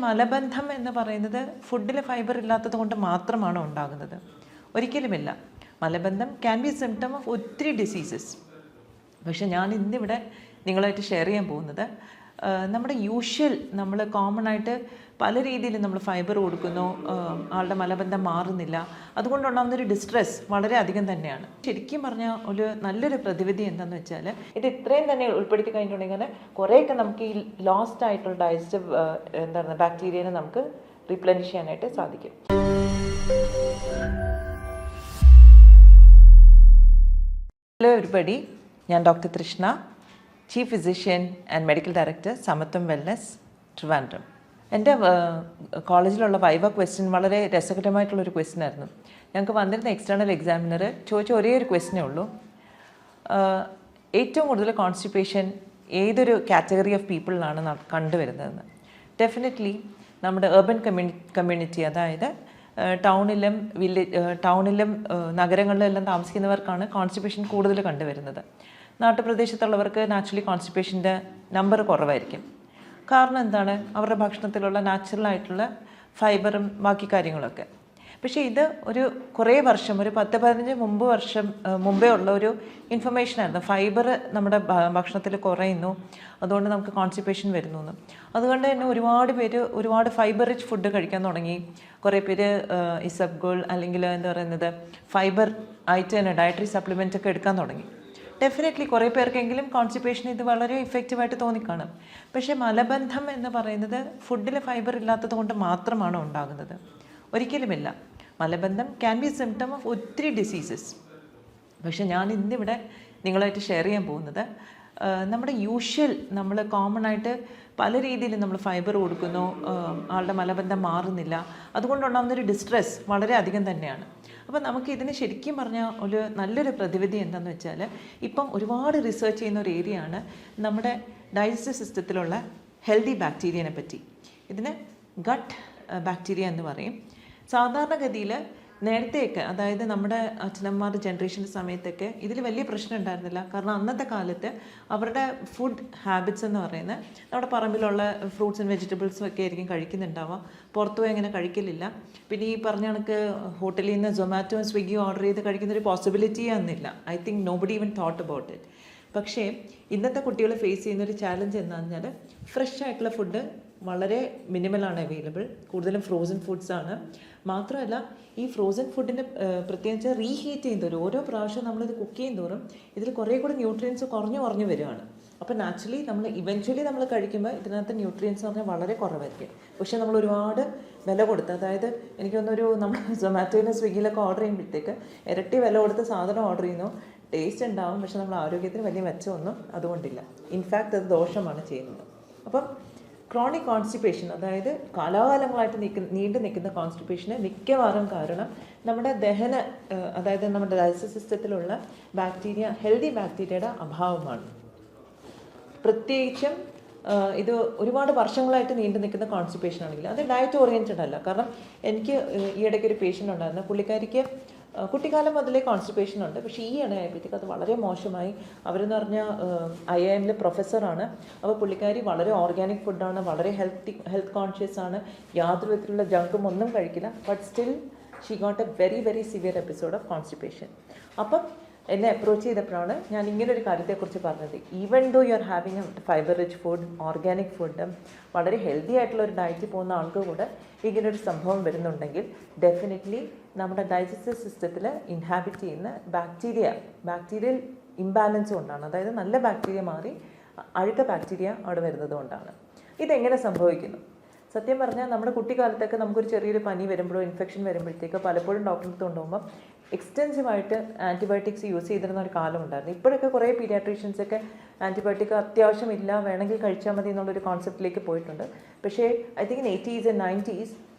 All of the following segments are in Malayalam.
മലബന്ധം എന്ന് പറയുന്നത് ഫുഡിൽ ഫൈബർ ഇല്ലാത്തത് കൊണ്ട് മാത്രമാണോ ഉണ്ടാകുന്നത്? ഒരിക്കലുമില്ല. മലബന്ധം ക്യാൻ ബി സിംറ്റം ഓഫ് ഒത്തിരി ഡിസീസസ്. പക്ഷെ ഞാൻ ഇന്നിവിടെ നിങ്ങളായിട്ട് ഷെയർ ചെയ്യാൻ പോകുന്നത് നമ്മുടെ നമ്മൾ കോമൺ ആയിട്ട് പല രീതിയിൽ നമ്മൾ ഫൈബർ കൊടുക്കുന്നു, ആളുടെ മലബന്ധം മാറുന്നില്ല, അതുകൊണ്ടുണ്ടാകുന്നൊരു ഡിസ്ട്രെസ് വളരെ അധികം തന്നെയാണ്. ശരിക്കും പറഞ്ഞാൽ ഒരു നല്ലൊരു പ്രതിവിധി എന്താണെന്ന് വെച്ചാൽ ഇത് ഇത്രയും തന്നെ ഉൾപ്പെടുത്തി കഴിഞ്ഞിട്ടുണ്ടെങ്കിൽ കുറേയൊക്കെ നമുക്ക് ഈ ലോസ്റ്റ് ആയിട്ടുള്ള ഡൈജസ്റ്റീവ് ബാക്ടീരിയനെ നമുക്ക് റീപ്ലനിഷ് ചെയ്യാനായിട്ട് സാധിക്കും. ഹലോ എവരിബഡി, ഞാൻ doctor Trishna, chief physician and medical director, Samatvam wellness, Trivandrum. എൻ്റെ കോളേജിലുള്ള വൈവ ക്വസ്റ്റ്യൻ വളരെ രസകരമായിട്ടുള്ളൊരു ക്വസ്റ്റ്യൻ ആയിരുന്നു. ഞങ്ങൾക്ക് വന്നിരുന്ന എക്സ്റ്റേണൽ എക്സാമിനർ ചോദിച്ച ഒരേ ഒരു ക്വസ്റ്റ്യനേ ഉള്ളൂ, ഏറ്റവും കൂടുതൽ കോൺസ്റ്റിപ്പേഷൻ ഏതൊരു കാറ്റഗറി ഓഫ് പീപ്പിളിലാണ് കണ്ടുവരുന്നതെന്ന്. ഡെഫിനറ്റ്ലി നമ്മുടെ ഏർബൻ കമ്മ്യൂണിറ്റി, അതായത് ടൗണിലും നഗരങ്ങളിലും എല്ലാം താമസിക്കുന്നവർക്കാണ് കോൺസ്റ്റിപ്പേഷൻ കൂടുതൽ കണ്ടുവരുന്നത്. നാട്ടുപ്രദേശത്തുള്ളവർക്ക് നാച്ചുറലി കോൺസ്റ്റിപ്പേഷൻ്റെ നമ്പർ കുറവായിരിക്കും. കാരണം എന്താണ്? അവരുടെ ഭക്ഷണത്തിലുള്ള നാച്ചുറലായിട്ടുള്ള ഫൈബറും ബാക്കി കാര്യങ്ങളൊക്കെ. പക്ഷേ ഇത് കുറേ വർഷം, ഒരു 10-15 വർഷം മുമ്പേ ഉള്ള ഒരു ഇൻഫർമേഷനായിരുന്നു. ഫൈബർ നമ്മുടെ ഭക്ഷണത്തിൽ കുറയുന്നു, അതുകൊണ്ട് നമുക്ക് കോൺസ്റ്റിപ്പേഷൻ വരുന്നു എന്ന്. അതുകൊണ്ട് തന്നെ ഒരുപാട് ഫൈബർ റിച്ച് ഫുഡ് കഴിക്കാൻ തുടങ്ങി. കുറേ പേര് ഇസബ്ഗോൾ അല്ലെങ്കിൽ ഫൈബർ ആയിട്ട് തന്നെ ഡയറ്ററി സപ്ലിമെൻ്റ് ഒക്കെ എടുക്കാൻ തുടങ്ങി. ഡെഫിനറ്റ്ലി കുറേ പേർക്കെങ്കിലും കോൺസ്റ്റിപ്പേഷൻ ഇത് വളരെ ഇഫക്റ്റീവായിട്ട് തോന്നിക്കാണും. പക്ഷേ മലബന്ധം എന്ന് പറയുന്നത് ഫുഡിൽ ഫൈബർ ഇല്ലാത്തത് കൊണ്ട് മാത്രമാണോ ഉണ്ടാകുന്നത്? ഒരിക്കലുമില്ല. മലബന്ധം ക്യാൻ ബി സിംറ്റം ഓഫ് ഒത്തിരി ഡിസീസസ്. പക്ഷെ ഞാൻ ഇന്നിവിടെ നിങ്ങളായിട്ട് ഷെയർ ചെയ്യാൻ പോകുന്നത് നമ്മുടെ നമ്മൾ കോമൺ ആയിട്ട് പല രീതിയിൽ നമ്മൾ ഫൈബർ കൊടുക്കുന്നു, ആളുടെ മലബന്ധം മാറുന്നില്ല, അതുകൊണ്ടുണ്ടാകുന്നൊരു ഡിസ്ട്രെസ് വളരെ അധികം തന്നെയാണ്. അപ്പോൾ നമുക്ക് ഇതിന് ശരിക്കും പറഞ്ഞാൽ ഒരു നല്ലൊരു പ്രതിവിധി എന്താണെന്ന് വെച്ചാൽ, ഇപ്പം ഒരുപാട് റിസർച്ച് ചെയ്യുന്ന ഒരു ഏരിയയാണ് നമ്മുടെ ഡൈജസ്റ്റീവ് സിസ്റ്റത്തിലുള്ള ഹെൽത്തി ബാക്ടീരിയനെ പറ്റി. ഇതിന് ഗട്ട് ബാക്ടീരിയ എന്ന് പറയും. സാധാരണഗതിയിൽ നേരത്തെയൊക്കെ, അതായത് നമ്മുടെ അച്ഛനമ്മമാരുടെ ജനറേഷൻ്റെ സമയത്തൊക്കെ ഇതിൽ വലിയ പ്രശ്നം ഉണ്ടായിരുന്നില്ല. കാരണം അന്നത്തെ കാലത്ത് അവരുടെ ഫുഡ് ഹാബിറ്റ്സ് എന്ന് പറയുന്നത് നമ്മുടെ പറമ്പിലുള്ള ഫ്രൂട്ട്സ് ആൻഡ് വെജിറ്റബിൾസും ഒക്കെ ആയിരിക്കും കഴിക്കുന്നുണ്ടാവുക. പുറത്തുപോയി അങ്ങനെ കഴിക്കലില്ല. പിന്നെ ഈ പറഞ്ഞ കണക്ക് ഹോട്ടലിൽ നിന്ന് സൊമാറ്റോയും സ്വിഗ്ഗിയും ഓർഡർ ചെയ്ത് കഴിക്കുന്നൊരു പോസിബിലിറ്റിയേ അന്നില്ല. I think nobody even thought about it. പക്ഷേ ഇന്നത്തെ കുട്ടികൾ ഫേസ് ചെയ്യുന്നൊരു ചാലഞ്ച് എന്താണെന്ന് പറഞ്ഞാൽ, ഫ്രഷ് ആയിട്ടുള്ള ഫുഡ് വളരെ മിനിമലാണ് അവൈലബിൾ. കൂടുതലും ഫ്രോസൺ ഫുഡ്സാണ്. മാത്രമല്ല ഈ ഫ്രോസൺ ഫുഡിൻ്റെ പ്രത്യേകിച്ച് റീഹീറ്റ് ചെയ്യുന്നതോറും, ഓരോ പ്രാവശ്യം നമ്മളിത് കുക്ക് ചെയ്യുന്നതോറും ഇതിൽ കുറേ കൂടി ന്യൂട്രിയൻസ് കുറഞ്ഞു വരികയാണ്. അപ്പോൾ നാച്ചുറലി നമ്മൾ കഴിക്കുമ്പോൾ ഇതിനകത്ത് ന്യൂട്രിയൻസ് പറഞ്ഞാൽ വളരെ കുറവായിരിക്കും. പക്ഷേ നമ്മൾ ഒരുപാട് വില കൊടുത്ത്, അതായത് എനിക്ക് തോന്നുന്നൊരു നമ്മൾ സൊമാറ്റോയിലും സ്വിഗ്ഗിയിലൊക്കെ ഓർഡർ ചെയ്യുമ്പോഴത്തേക്ക് ഇരട്ടി വില കൊടുത്ത് സാധനം ഓർഡർ ചെയ്യുന്നു. ടേസ്റ്റ് ഉണ്ടാവും, പക്ഷേ നമ്മുടെ ആരോഗ്യത്തിന് വലിയ മെച്ചമൊന്നും അതുകൊണ്ടില്ല. ഇൻഫാക്റ്റ് അത് ദോഷമാണ് ചെയ്യുന്നത്. അപ്പം ക്രോണിക് കോൺസ്റ്റിപ്പേഷൻ, അതായത് കാലാകാലങ്ങളായിട്ട് നീണ്ടു നിൽക്കുന്ന കോൺസ്റ്റിപ്പേഷന് മിക്കവാറും കാരണം നമ്മുടെ അതായത് നമ്മുടെ ഡൈജസ്റ്റീവ് സിസ്റ്റത്തിലുള്ള ഹെൽത്തി ബാക്ടീരിയയുടെ അഭാവമാണ്. പ്രത്യേകിച്ചും ഇത് ഒരുപാട് വർഷങ്ങളായിട്ട് നീണ്ടു നിൽക്കുന്ന കോൺസ്റ്റിപ്പേഷൻ ആണെങ്കിൽ അത് ഡയറ്റ് ഓറിയൻറ്റഡ് അല്ല. കാരണം എനിക്ക് ഈയിടയ്ക്ക് ഒരു പേഷ്യൻ്റ് ഉണ്ടായിരുന്നു. പുള്ളിക്കാരിക്ക് കുട്ടിക്കാലം മുതലേ കോൺസ്റ്റിപ്പേഷൻ ഉണ്ട്. പക്ഷേ ഈ ഇടയായപ്പോഴത്തേക്ക് അത് വളരെ മോശമായി. അവരെന്ന് പറഞ്ഞാൽ IIM പ്രൊഫസറാണ്. അപ്പോൾ പുള്ളിക്കാരി വളരെ ഓർഗാനിക് ഫുഡാണ്, വളരെ ഹെൽത്ത് കോൺഷ്യസ് ആണ്, യാതൊരു വിധത്തിലുള്ള ജങ്കും ഒന്നും കഴിക്കില്ല. But still she got a very very severe episode of constipation. അപ്പം എന്നെ അപ്രോച്ച് ചെയ്തപ്പോഴാണ് ഞാൻ ഇങ്ങനൊരു കാര്യത്തെക്കുറിച്ച് പറഞ്ഞത്. Even though you are having a fibre rich food, organic food, വളരെ ഹെൽത്തി ആയിട്ടുള്ള ഒരു ഡയറ്റിൽ പോകുന്ന ആൾക്ക് കൂടെ ഇങ്ങനൊരു സംഭവം വരുന്നുണ്ടെങ്കിൽ ഡെഫിനറ്റ്ലി നമ്മുടെ ഡൈജസ്റ്റീവ് സിസ്റ്റത്തിൽ ഇൻഹാബിറ്റ് ചെയ്യുന്ന ബാക്ടീരിയൽ ഇംബാലൻസ് കൊണ്ടാണ്. അതായത് നല്ല ബാക്ടീരിയ മാറി അഴുക്ക ബാക്ടീരിയ അവിടെ വരുന്നത് കൊണ്ടാണ്. ഇതെങ്ങനെ സംഭവിക്കുന്നു? സത്യം പറഞ്ഞാൽ നമ്മുടെ കുട്ടിക്കാലത്തൊക്കെ നമുക്കൊരു ചെറിയൊരു പനി വരുമ്പോഴോ ഇൻഫെക്ഷൻ വരുമ്പോഴത്തേക്കോ പലപ്പോഴും ഡോക്ടറെ അടുത്ത് കൊണ്ടുപോകുമ്പോൾ എക്സ്റ്റെൻസീവായിട്ട് ആൻറ്റിബയോട്ടിക്സ് യൂസ് ചെയ്തിരുന്ന ഒരു കാലം ഉണ്ടായിരുന്നു. ഇപ്പോഴൊക്കെ കുറേ പീഡിയാട്രീഷ്യൻസൊക്കെ ആൻറ്റിബയോട്ടിക് അത്യാവശ്യമില്ല, വേണമെങ്കിൽ കഴിച്ചാൽ മതി എന്നുള്ളൊരു കോൺസെപ്റ്റിലേക്ക് പോയിട്ടുണ്ട്. പക്ഷേ I think 80s and 90s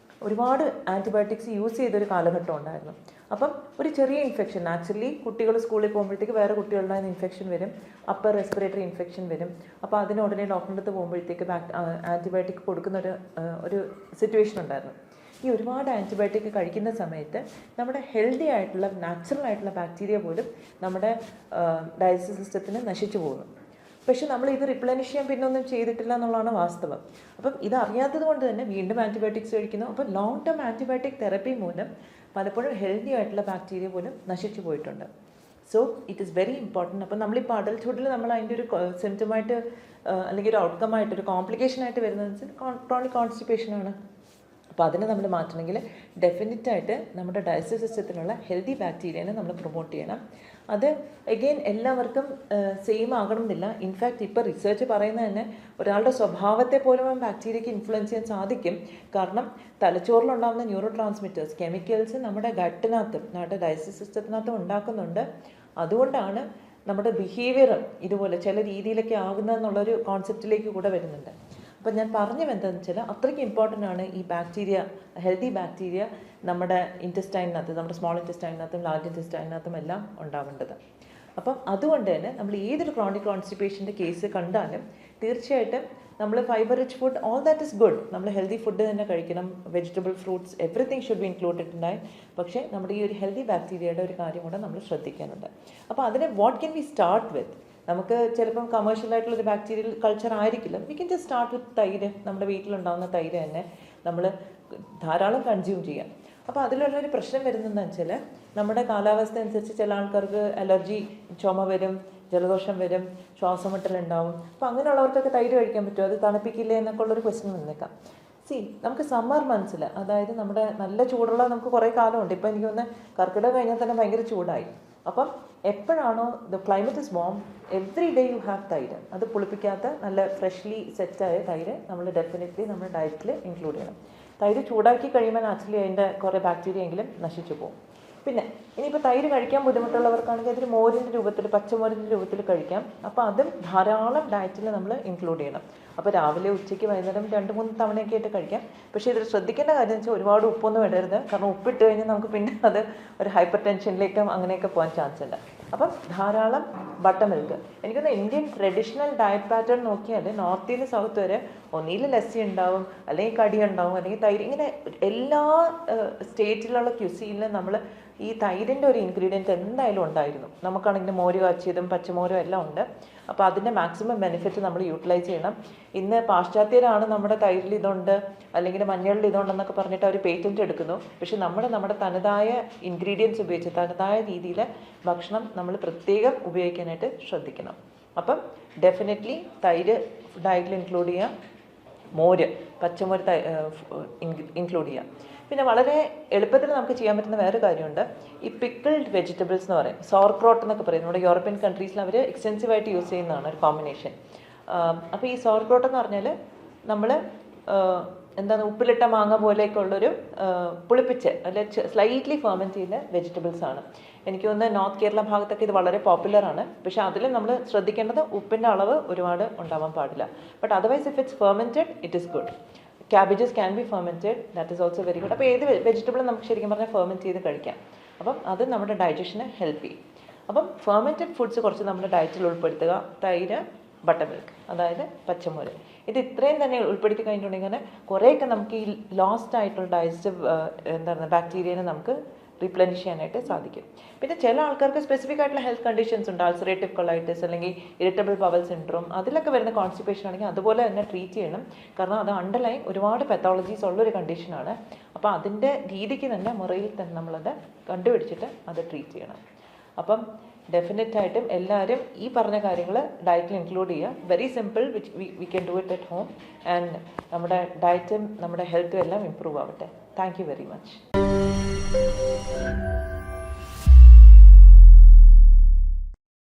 ഒരുപാട് ആൻറ്റിബയോട്ടിക്സ് യൂസ് ചെയ്തൊരു കാലഘട്ടം ഉണ്ടായിരുന്നു. അപ്പം ഒരു ചെറിയ ഇൻഫെക്ഷൻ, നാച്ചുറലി കുട്ടികൾ സ്കൂളിൽ പോകുമ്പോഴത്തേക്ക് വേറെ കുട്ടികളുടെ ഇൻഫെക്ഷൻ വരും, അപ്പർ റെസ്പിറേറ്ററി ഇൻഫെക്ഷൻ വരും. അപ്പോൾ അതിന് ഉടനെ ഡോക്ടറിൻ്റെ അടുത്ത് പോകുമ്പോഴത്തേക്ക് ആൻറ്റിബയോട്ടിക് കൊടുക്കുന്ന ഒരു സിറ്റുവേഷൻ ഉണ്ടായിരുന്നു. ഈ ഒരുപാട് ആൻറ്റിബയോട്ടിക് കഴിക്കുന്ന സമയത്ത് നമ്മുടെ ഹെൽത്തി ആയിട്ടുള്ള നാച്ചുറൽ ആയിട്ടുള്ള ബാക്ടീരിയ പോലും നമ്മുടെ ഡൈജസ്റ്റീവ് സിസ്റ്റത്തിന് നശിച്ചു പോകുന്നു. പക്ഷെ നമ്മൾ ഇത് റിപ്ലനിഷ് ചെയ്യാൻ പിന്നെ ഒന്നും ചെയ്തിട്ടില്ല എന്നുള്ളതാണ് വാസ്തവം. അപ്പം ഇത് അറിയാത്തത് കൊണ്ട് തന്നെ വീണ്ടും ആൻറ്റിബയോട്ടിക്സ് കഴിക്കുന്നു. അപ്പോൾ ലോങ് ടേം ആൻറ്റിബയോട്ടിക് തെറപ്പി മൂലം പലപ്പോഴും ഹെൽത്തി ആയിട്ടുള്ള ബാക്ടീരിയ പോലും നശിച്ചു പോയിട്ടുണ്ട്. So it is very important. അപ്പം നമ്മളിപ്പോൾ അഡൽട്ട്ഹുഡിൽ നമ്മൾ അതിൻ്റെ ഒരു സിംറ്റമായിട്ട് അല്ലെങ്കിൽ ഒരു ഔട്ട്കം ഒരു കോംപ്ലിക്കേഷനായിട്ട് വരുന്നത് വെച്ചാൽ ക്രോണിക് കോൺസ്റ്റിപ്പേഷനാണ്. അപ്പോൾ അതിനെ നമ്മൾ മാറ്റണമെങ്കിൽ ഡെഫിനറ്റായിട്ട് നമ്മുടെ ഡൈജസ്റ്റീവ് സിസ്റ്റത്തിലുള്ള ഹെൽത്തി ബാക്ടീരിയനെ നമ്മൾ പ്രൊമോട്ട് ചെയ്യണം. അത് എഗെയിൻ എല്ലാവർക്കും സെയിം ആകണമെന്നില്ല. ഇൻഫാക്റ്റ് ഇപ്പോൾ റിസർച്ച് പറയുന്നത് തന്നെ ഒരാളുടെ സ്വഭാവത്തെ പോലും ആ ബാക്ടീരിയയ്ക്ക് ഇൻഫ്ലുവൻസ് ചെയ്യാൻ സാധിക്കും. കാരണം തലച്ചോറിലുണ്ടാകുന്ന ന്യൂറോ ട്രാൻസ്മിറ്റേഴ്സ് കെമിക്കൽസ് നമ്മുടെ ഗട്ടിനകത്തും നമ്മുടെ ഡൈജസ്റ്റീവ് സിസ്റ്റത്തിനകത്തും ഉണ്ടാക്കുന്നുണ്ട്. അതുകൊണ്ടാണ് നമ്മുടെ ബിഹേവിയറും ഇതുപോലെ ചില രീതിയിലൊക്കെ ആകുന്നതെന്നുള്ളൊരു കോൺസെപ്റ്റിലേക്ക് കൂടെ വരുന്നുണ്ട്. അപ്പോൾ ഞാൻ പറഞ്ഞത് എന്താണെന്ന് വെച്ചാൽ അത്രയ്ക്ക് ഇമ്പോർട്ടൻ്റ് ആണ് ഈ ബാക്ടീരിയ, ഹെൽത്തി ബാക്ടീരിയ നമ്മുടെ ഇൻറ്റസ്റ്റൈനകത്ത്, നമ്മുടെ സ്മോൾ ഇൻറ്റസ്റ്റൈനകത്തും ലാർജ് ഇൻറ്റസ്റ്റൈനകത്തും എല്ലാം ഉണ്ടാവേണ്ടത്. അപ്പം അതുകൊണ്ട് തന്നെ നമ്മൾ ഏതൊരു ക്രോണിക് കോൺസ്റ്റിപ്പേഷൻ്റെ കേസ് കണ്ടാലും തീർച്ചയായിട്ടും നമ്മൾ fibre rich food, all that is good, നമ്മൾ ഹെൽത്തി ഫുഡ് തന്നെ കഴിക്കണം. Vegetable, fruits, everything should be included ഉണ്ടായി. പക്ഷേ നമ്മുടെ ഈ ഒരു ഹെൽത്തി ബാക്ടീരിയയുടെ ഒരു കാര്യം കൂടെ നമ്മൾ ശ്രദ്ധിക്കാനുണ്ട്. അപ്പോൾ അതിനെ what can we start with? നമുക്ക് ചിലപ്പം കമേഴ്ഷ്യലായിട്ടുള്ളൊരു ബാക്ടീരിയൽ കൾച്ചർ ആയിരിക്കില്ല. We can just start with തൈര്. നമ്മുടെ വീട്ടിലുണ്ടാകുന്ന തൈര് തന്നെ നമ്മൾ ധാരാളം കൺസ്യൂം ചെയ്യാം. അപ്പോൾ അതിലുള്ളൊരു പ്രശ്നം വരുന്നതെന്ന് വെച്ചാൽ നമ്മുടെ കാലാവസ്ഥ അനുസരിച്ച് ചില ആൾക്കാർക്ക് അലർജി, ചുമ വരും, ജലദോഷം വരും, ശ്വാസമുട്ടലുണ്ടാവും. അപ്പോൾ അങ്ങനെയുള്ളവർക്കൊക്കെ തൈര് കഴിക്കാൻ പറ്റുമോ, അത് തണുപ്പിക്കില്ലേ എന്നൊക്കെ ഉള്ളൊരു ക്വസ്റ്റ്യൻ വന്നേക്കാം. നമുക്ക് സമ്മർ മന്ത്സിൽ, അതായത് നമ്മുടെ നല്ല ചൂടുള്ള നമുക്ക് കുറേ കാലമുണ്ട്. ഇപ്പോൾ എനിക്ക് തോന്നുന്നു കർക്കിടക കഴിഞ്ഞാൽ തന്നെ ഭയങ്കര ചൂടായി. അപ്പം എപ്പോഴാണോ the climate is warm, every day you have തൈര്. അത് പുളിപ്പിക്കാത്ത നല്ല ഫ്രഷ്ലി സെറ്റായ തൈര് നമ്മൾ ഡെഫിനറ്റ്ലി നമ്മുടെ ഡയറ്റിൽ ഇൻക്ലൂഡ് ചെയ്യണം. തൈര് ചൂടാക്കി കഴിയുമ്പോൾ നാച്ചുറലി അതിൻ്റെ കുറേ ബാക്ടീരിയ എങ്കിലും നശിച്ചു പോകും. പിന്നെ ഇനിയിപ്പോൾ തൈര് കഴിക്കാൻ ബുദ്ധിമുട്ടുള്ളവർക്കാണെങ്കിൽ അതൊരു മോരിൻ്റെ രൂപത്തിൽ, പച്ചമോരിൻ്റെ രൂപത്തിൽ കഴിക്കാം. അപ്പോൾ അതും ധാരാളം ഡയറ്റിൽ നമ്മൾ ഇൻക്ലൂഡ് ചെയ്യണം. അപ്പോൾ രാവിലെ, ഉച്ചയ്ക്ക്, വൈകുന്നേരം 2-3 തവണയൊക്കെ ആയിട്ട് കഴിക്കാം. പക്ഷേ ഇതിൽ ശ്രദ്ധിക്കേണ്ട കാര്യം എന്ന് വെച്ചാൽ ഒരുപാട് ഉപ്പൊന്നും ഇടരുത്. കാരണം ഉപ്പിട്ട് കഴിഞ്ഞാൽ നമുക്ക് പിന്നെ അത് ഒരു ഹൈപ്പർ ടെൻഷനിലേക്കും അങ്ങനെയൊക്കെ പോകാൻ ചാൻസ് ഉണ്ട്. അപ്പം ധാരാളം ബട്ടർ മിൽക്ക്. എനിക്കൊന്ന് ഇന്ത്യൻ ട്രഡീഷണൽ ഡയറ്റ് പാറ്റേൺ നോക്കിയാൽ നോർത്തിൽ നിന്ന് സൗത്ത് വരെ ഒന്നിയിൽ ലസ്സി ഉണ്ടാവും, അല്ലെങ്കിൽ കടി ഉണ്ടാവും, അല്ലെങ്കിൽ തൈര്. ഇങ്ങനെ എല്ലാ സ്റ്റേറ്റിലുള്ള ക്യുസീനിലും നമ്മൾ ഈ തൈരിൻ്റെ ഒരു ഇൻഗ്രീഡിയൻറ്റ് എന്തായാലും ഉണ്ടായിരുന്നു. നമുക്കാണെങ്കിൽ മോര് കാച്ചിയതും പച്ചമോരും എല്ലാം ഉണ്ട്. അപ്പോൾ അതിൻ്റെ മാക്സിമം ബെനിഫിറ്റ് നമ്മൾ യൂട്ടിലൈസ് ചെയ്യണം. ഇന്ന് പാശ്ചാത്യരാണ് നമ്മുടെ തൈരിൽ ഇതുണ്ട് അല്ലെങ്കിൽ മഞ്ഞളിൽ ഇതുണ്ടെന്നൊക്കെ പറഞ്ഞിട്ട് അവർ പേറ്റൻറ്റ് എടുക്കുന്നു. പക്ഷെ നമ്മുടെ തനതായ ഇൻഗ്രീഡിയൻസ് ഉപയോഗിച്ച് തനതായ രീതിയിൽ ഭക്ഷണം നമ്മൾ പ്രത്യേകം ഉപയോഗിക്കാനായിട്ട് ശ്രദ്ധിക്കണം. അപ്പം ഡെഫിനറ്റ്ലി തൈര് ഡയറ്റിൽ ഇൻക്ലൂഡ് ചെയ്യാം, മോര്, പച്ചമോര് ഇൻക്ലൂഡ് ചെയ്യാം. പിന്നെ വളരെ എളുപ്പത്തിൽ നമുക്ക് ചെയ്യാൻ പറ്റുന്ന വേറെ കാര്യമുണ്ട്. ഈ പിക്കിൾഡ് വെജിറ്റബിൾസ് എന്ന് പറയും, സോർക്രോട്ട് എന്നൊക്കെ പറയും. നമ്മുടെ യൂറോപ്യൻ കൺട്രീസിൽ അവർ എക്സ്റ്റെൻസീവായിട്ട് യൂസ് ചെയ്യുന്നതാണ് ഒരു കോമ്പിനേഷൻ. അപ്പോൾ ഈ സോർക്രോട്ട് എന്ന് പറഞ്ഞാൽ നമ്മൾ എന്താണ് ഉപ്പിലിട്ട മാങ്ങ പോലെയൊക്കെ ഉള്ളൊരു പുളിപ്പിച്ച് അല്ലെ സ്ലൈറ്റ്ലി ഫെർമെൻറ്റ് ചെയ്യുന്ന വെജിറ്റബിൾസ് ആണ്. എനിക്ക് തോന്നുന്നത് നോർത്ത് കേരള ഭാഗത്തൊക്കെ ഇത് വളരെ പോപ്പുലറാണ്. പക്ഷേ അതിൽ നമ്മൾ ശ്രദ്ധിക്കേണ്ടത് ഉപ്പിൻ്റെ അളവ് ഒരുപാട് ഉണ്ടാവാൻ പാടില്ല. But otherwise if it's fermented it is good. Cabbages can be fermented, that is also very good. അപ്പോൾ ഏത് വെജിറ്റബിളും നമുക്ക് ശരിക്കും പറഞ്ഞാൽ ഫെർമെൻറ്റ് ചെയ്ത് കഴിക്കാം. അപ്പം അത് നമ്മുടെ ഡൈജഷനെ ഹെൽപ്പ് ചെയ്യും. അപ്പം ഫെർമെൻറ്റഡ് ഫുഡ്സ് കുറച്ച് നമ്മുടെ ഡയറ്റിൽ ഉൾപ്പെടുത്തുക. തൈര്, ബട്ടർ മിൽക്ക്, അതായത് പച്ചമോര്, ഇത് ഇത്രയും തന്നെ ഉൾപ്പെടുത്തി കഴിഞ്ഞിട്ടുണ്ടെങ്കിൽ കുറേയൊക്കെ നമുക്ക് ഈ ലോസ്റ്റ് ആയിട്ടുള്ള ഡൈജസ്റ്റീവ് ബാക്ടീരിയനെ നമുക്ക് റീപ്ലനിഷ് ചെയ്യാനായിട്ട് സാധിക്കും. പിന്നെ ചില ആൾക്കാർക്ക് സ്പെസിഫിക് ആയിട്ടുള്ള ഹെൽത്ത് കണ്ടീഷൻസ് ഉണ്ട്, അൾസറേറ്റീവ് കൊളൈറ്റിസ് അല്ലെങ്കിൽ ഇറിറ്റബിൾ ബവൽ സിൻഡ്രോം, അതിലൊക്കെ വരുന്ന കോൺസ്റ്റിപ്പേഷൻ ആണെങ്കിൽ അതുപോലെ തന്നെ ട്രീറ്റ് ചെയ്യണം. കാരണം അത് അണ്ടർലൈൻ ഒരുപാട് പെത്തോളജീസ് ഉള്ളൊരു കണ്ടീഷനാണ്. അപ്പോൾ അതിൻ്റെ രീതിക്ക് തന്നെ മുറയിൽ തന്നെ നമ്മളത് കണ്ടുപിടിച്ചിട്ട് അത് ട്രീറ്റ് ചെയ്യണം. അപ്പം ഡെഫിനറ്റായിട്ടും എല്ലാവരും ഈ പറഞ്ഞ കാര്യങ്ങൾ ഡയറ്റിൽ ഇൻക്ലൂഡ് ചെയ്യുക. Very simple, which we can do it at home. And നമ്മുടെ ഡയറ്റും നമ്മുടെ ഹെൽത്തും എല്ലാം ഇമ്പ്രൂവ് ആവട്ടെ. Thank you very much.